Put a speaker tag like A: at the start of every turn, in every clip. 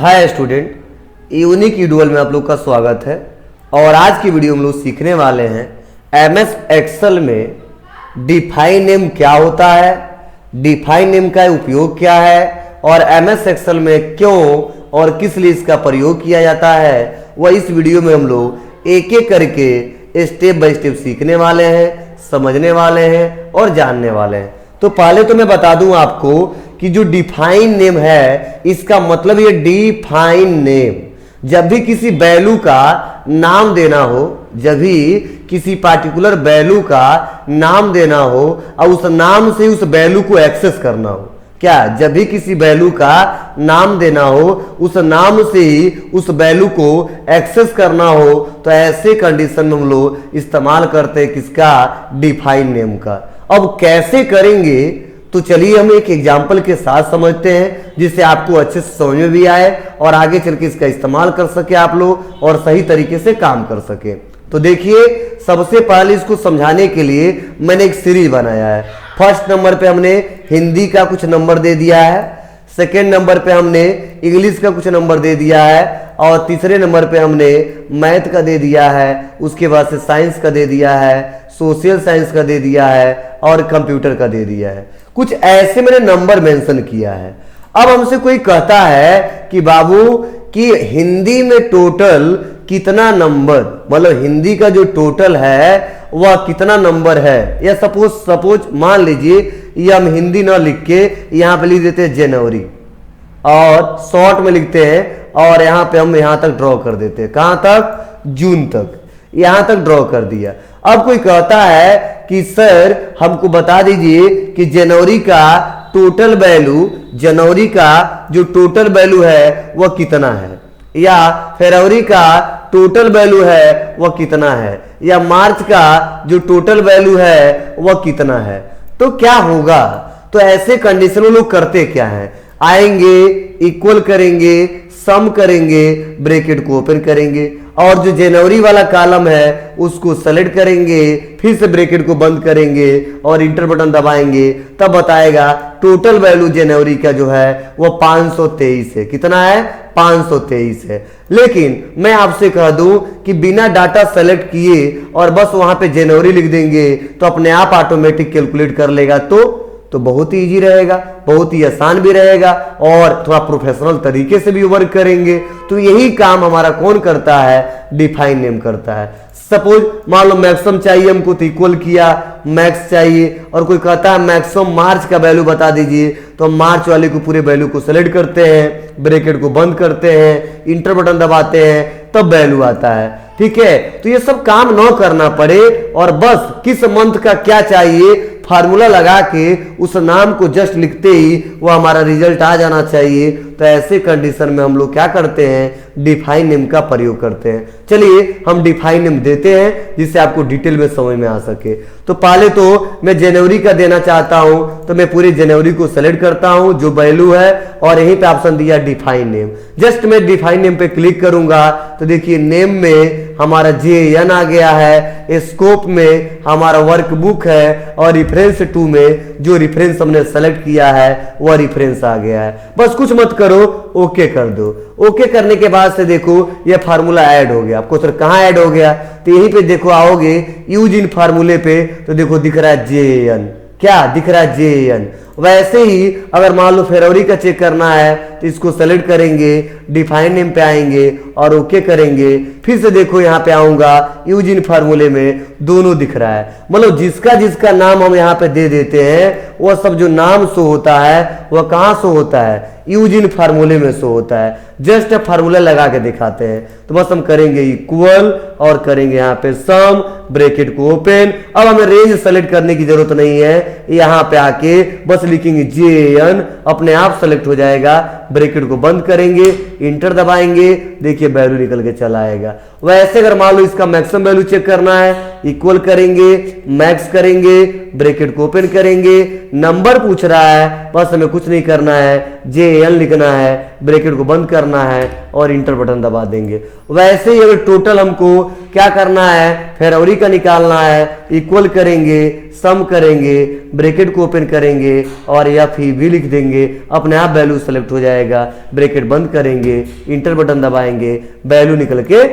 A: Hi student, unique यूडुअल में आप लोग का स्वागत है। और आज की वीडियो में लोग सीखने वाले हैं एमएस एक्सेल में डिफाइन नेम क्या होता है, डिफाइन नेम का उपयोग क्या है और एमएस एक्सेल में क्यों और किस लिए इसका प्रयोग किया जाता है, वह इस वीडियो में हम लोग एक एक करके स्टेप बाय स्टेप सीखने वाले हैं, समझने वाले हैं और जानने वाले हैं। तो पहले तो मैं बता दूं आपको कि जो डिफाइन नेम है इसका मतलब ये डिफाइन नेम, जब भी किसी वैल्यू का नाम देना हो, जब भी किसी पार्टिकुलर वैल्यू का नाम देना हो और उस नाम से उस वैल्यू को एक्सेस करना हो, क्या जब भी किसी वैल्यू का नाम देना हो उस नाम से ही उस वैल्यू को एक्सेस करना हो, तो ऐसे कंडीशन में हम लोग इस्तेमाल करते हैं किसका, डिफाइन नेम का। अब कैसे करेंगे तो चलिए हम एक एग्जाम्पल के साथ समझते हैं जिससे आपको अच्छे से समझ में भी आए और आगे चल के इसका इस्तेमाल कर सके आप लोग और सही तरीके से काम कर सके। तो देखिए, सबसे पहले इसको समझाने के लिए मैंने एक सीरीज बनाया है। फर्स्ट नंबर पे हमने हिंदी का कुछ नंबर दे दिया है, सेकेंड नंबर पे हमने इंग्लिश का कुछ नंबर दे दिया है और तीसरे नंबर पे हमने मैथ का दे दिया है, उसके बाद से साइंस का दे दिया है, सोशल साइंस का दे दिया है और कंप्यूटर का दे दिया है। कुछ ऐसे मैंने नंबर मेंशन किया है। अब हमसे कोई कहता है कि बाबू कि हिंदी में टोटल कितना नंबर, मतलब हिंदी का जो टोटल है वह कितना नंबर है, या सपोज मान लीजिए ये हम हिंदी ना लिख के यहाँ पे लिख देते हैं जनवरी और शॉर्ट में लिखते हैं और यहाँ पे हम यहाँ तक ड्रॉ कर देते हैं, कहाँ तक, जून तक, यहाँ तक ड्रॉ कर दिया। अब कोई कहता है कि सर हमको बता दीजिए कि जनवरी का टोटल वैल्यू, जनवरी का जो टोटल वैल्यू है वह कितना है, या फरवरी का टोटल वैल्यू है वह कितना है, या मार्च का जो टोटल वैल्यू है वह कितना है। तो क्या होगा, तो ऐसे कंडीशन में लोग करते क्या है, आएंगे, इक्वल करेंगे, सम करेंगे, ब्रैकेट को ओपन करेंगे और जो जनवरी वाला कॉलम है उसको सेलेक्ट करेंगे, फिर से ब्रैकेट को बंद करेंगे और इंटर बटन दबाएंगे, तब बताएगा टोटल वैल्यू जनवरी का जो है वो 523 है। कितना है, 523 है। लेकिन मैं आपसे कह दूं कि बिना डाटा सेलेक्ट किए और बस वहां पे जनवरी लिख देंगे तो अपने आप ऑटोमेटिक कैलकुलेट कर लेगा। तो बहुत ही इजी रहेगा, बहुत ही आसान भी रहेगा और थोड़ा प्रोफेशनल तरीके से भी वर्क करेंगे। तो यही काम हमारा कौन करता है, डिफाइन नेम करता है। सपोज मान लो मैक्सिमम चाहिए हमको तो इक्वल किया, मैक्स चाहिए, और कोई कहता है मैक्सिमम मार्च का वैल्यू बता दीजिए, तो हम मार्च वाले को पूरे वैल्यू को सेलेक्ट करते हैं, ब्रैकेट को बंद करते हैं, इंटर बटन दबाते हैं, तब वैल्यू आता है। ठीक है, तो ये सब काम न करना पड़े और बस किस मंथ का क्या चाहिए फार्मूला लगा के उस नाम को जस्ट लिखते ही वो हमारा रिजल्ट आ जाना चाहिए। तो ऐसे कंडीशन में हम लोग क्या करते हैं, डिफाइन नेम का प्रयोग करते हैं। चलिए हम डिफाइन नेम देते हैं जिससे आपको डिटेल में समझ में आ सके। तो पहले तो मैं जनवरी का देना चाहता हूं तो मैं पूरी जनवरी को सेलेक्ट करता हूं जो वैल्यू है और यहीं पे ऑप्शन दिया डिफाइन नेम। जस्ट मैं डिफाइन नेम पे क्लिक करूंगा तो देखिए नेम में हमारा JN आ गया है, स्कोप में हमारा वर्कबुक है और रेफरेंस टू में जो रेफरेंस हमने सेलेक्ट किया है वह रेफरेंस आ गया है। बस कुछ मत करो, ओके कर दो। ओके करने के बाद से देखो ये फार्मूला ऐड हो गया। आपको सर कहाँ ऐड हो गया, तो यहीं पे देखो आओगे यूज इन फार्मूले पे तो देखो दिख रहा है JN, क्या दिख रहा है JN। वैसे ही अगर मान लो फरवरी का चेक करना है तो इसको सेलेक्ट करेंगे, डिफाइन नेम पे आएंगे और ओके करेंगे, फिर से देखो यहाँ पे आऊंगा यूज इन फार्मूले में दोनों दिख रहा है। मतलब जिसका जिसका नाम हम यहाँ पे दे देते हैं वह सब जो नाम शो होता है वह कहाँ शो होता है, यूज इन फार्मूले में शो होता है। जस्ट फार्मूला लगा के दिखाते हैं। तो बस हम करेंगे इक्वल और करेंगे यहाँ पे सम, ब्रैकेट को ओपन। अब हमें रेंज सेलेक्ट करने की जरूरत नहीं है, यहाँ पे आके बस लिखेंगे JN, अपने आप सेलेक्ट हो जाएगा। ब्रैकेट को बंद करेंगे, इंटर दबाएंगे, देखिए वैल्यू निकल के चला आएगा। वैसे अगर मान लो इसका मैक्सिमम वैल्यू चेक करना है इक्वल करेंगे, मैक्स करेंगे, ब्रैकेट को ओपन करेंगे, नंबर पूछ रहा है, बस हमें कुछ नहीं करना है, JN लिखना है, ब्रैकेट को बंद करना है और इंटर बटन दबा देंगे। वैसे ही अगर टोटल हमको क्या करना है, फरवरी का निकालना है, इक्वल करेंगे, सम करेंगे, ब्रैकेट को ओपन करेंगे और या फिर भी लिख देंगे, अपने आप वैल्यू सेलेक्ट हो जाएगा, ब्रैकेट बंद करेंगे, इंटर बटन दबाएंगे, वैल्यू निकल के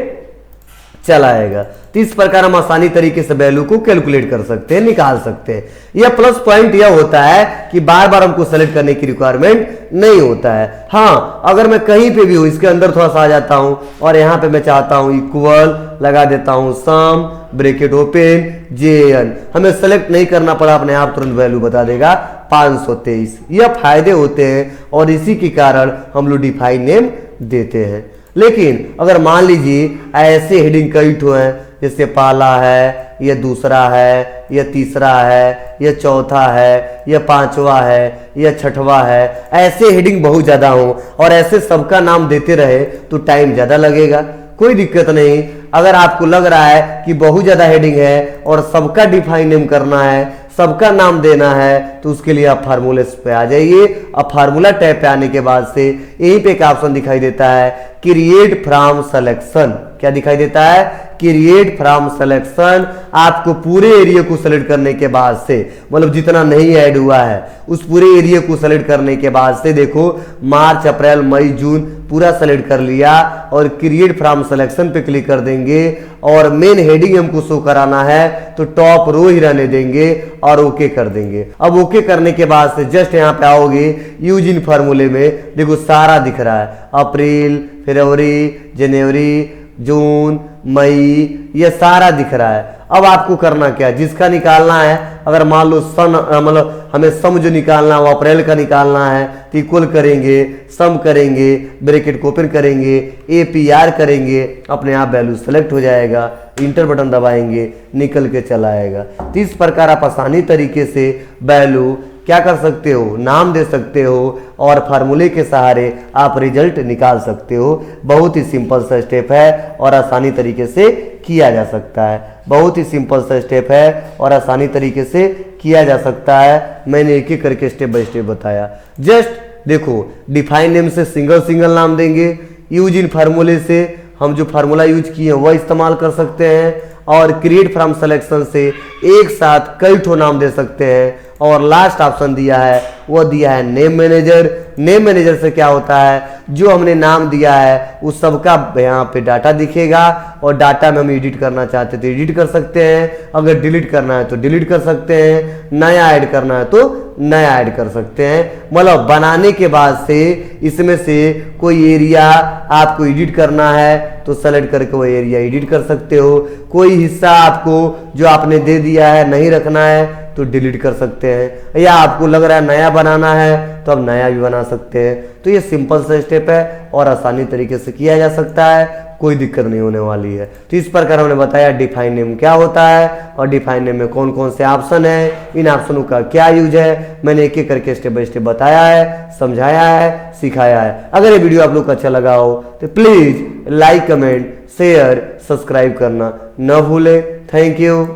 A: चला आएगा। तो इस प्रकार हम आसानी तरीके से वैल्यू को कैलकुलेट कर सकते हैं, निकाल सकते हैं। यह प्लस पॉइंट यह होता है कि बार बार हमको सेलेक्ट करने की रिक्वायरमेंट नहीं होता है। हाँ, अगर मैं कहीं पे भी हूं, इसके अंदर थोड़ा सा आ जाता हूं और यहां पे मैं चाहता हूं इक्वल लगा देता हूं, सम, ब्रैकेट ओपन, JN, हमें सेलेक्ट नहीं करना पड़ा, अपने आप तुरंत वैल्यू बता देगा 523। यह फायदे होते हैं और इसी के कारण हम लोग डिफाइन नेम देते हैं। लेकिन अगर मान लीजिए ऐसे हेडिंग कई ठो हैं, जैसे पहला है, यह दूसरा है, यह तीसरा है, यह चौथा है, यह पांचवा है, यह छठवा है, ऐसे हेडिंग बहुत ज्यादा हो और ऐसे सबका नाम देते रहे तो टाइम ज्यादा लगेगा। कोई दिक्कत नहीं, अगर आपको लग रहा है कि बहुत ज्यादा हेडिंग है और सबका डिफाइन नेम करना है, सबका नाम देना है, तो उसके लिए आप फार्मूले पे आ जाइए। अब फार्मूला टैब पे आने के बाद से यहीं पे एक ऑप्शन दिखाई देता है, क्रिएट फ्रॉम सिलेक्शन। क्या दिखाई देता है? Create from selection. आपको पूरे एरिया को सेलेक्ट करने के बाद से, मतलब जितना नहीं ऐड हुआ है उस पूरे एरिया को सेलेक्ट करने के बाद से, देखो मार्च, अप्रैल, मई, जून पूरा सेलेक्ट कर लिया और क्रिएट फ्रॉम सिलेक्शन पे क्लिक कर देंगे और मेन हेडिंग हमको शो कराना है तो टॉप रो ही रहने देंगे और ओके कर देंगे। अब ओके करने के बाद से जस्ट यहाँ पे आओगे, यूज इन फार्मूले में देखो सारा दिख रहा है, अप्रैल, फरवरी, जनवरी, जून, मई, ये सारा दिख रहा है। अब आपको करना क्या है, जिसका निकालना है, अगर मान लो सन, मतलब हमें सम जो निकालना है वो अप्रैल का निकालना है तो इक्वल करेंगे, सम करेंगे, ब्रैकेट को ओपन करेंगे, APR करेंगे, अपने आप वैल्यू सेलेक्ट हो जाएगा, इंटर बटन दबाएंगे, निकल के चला आएगा। तो इस प्रकार आप आसानी तरीके से वैल्यू क्या कर सकते हो, नाम दे सकते हो और फार्मूले के सहारे आप रिजल्ट निकाल सकते हो। बहुत ही सिंपल सा स्टेप है और आसानी तरीके से किया जा सकता है। बहुत ही सिंपल सा स्टेप है और आसानी तरीके से किया जा सकता है। मैंने एक एक करके स्टेप बाय स्टेप बताया। जस्ट देखो, डिफाइन नेम से सिंगल सिंगल नाम देंगे, यूज इन फार्मूले से हम जो फार्मूला यूज किए वह इस्तेमाल कर सकते हैं और क्रिएट फ्रॉम सिलेक्शन से एक साथ कई ठो नाम दे सकते हैं। और लास्ट ऑप्शन दिया है वो दिया है नेम मैनेजर। नेम मैनेजर से क्या होता है, जो हमने नाम दिया है उस सबका यहाँ पे डाटा दिखेगा और डाटा में हम एडिट करना चाहते हैं तो एडिट कर सकते हैं, अगर डिलीट करना है तो डिलीट कर सकते हैं, नया ऐड करना है तो नया ऐड कर सकते हैं। मतलब बनाने के बाद से इसमें से कोई एरिया आपको एडिट करना है तो सेलेक्ट करके वो एरिया एडिट कर सकते हो। कोई हिस्सा आपको जो आपने दे दिया है नहीं रखना है तो डिलीट कर सकते हैं, या आपको लग रहा है नया बनाना है तो आप नया भी बना सकते हैं। तो ये सिंपल सा स्टेप है और आसानी तरीके से किया जा सकता है, कोई दिक्कत नहीं होने वाली है। तो इस प्रकार हमने बताया डिफाइन नेम क्या होता है और डिफाइन नेम में कौन कौन से ऑप्शन है, इन ऑप्शनों का क्या यूज है, मैंने एक एक करके स्टेप बाय स्टेप बताया है, समझाया है, सिखाया है। अगर ये वीडियो आप लोग को अच्छा लगा हो तो please like, comment, share, subscribe करना न भूलें। Thank you.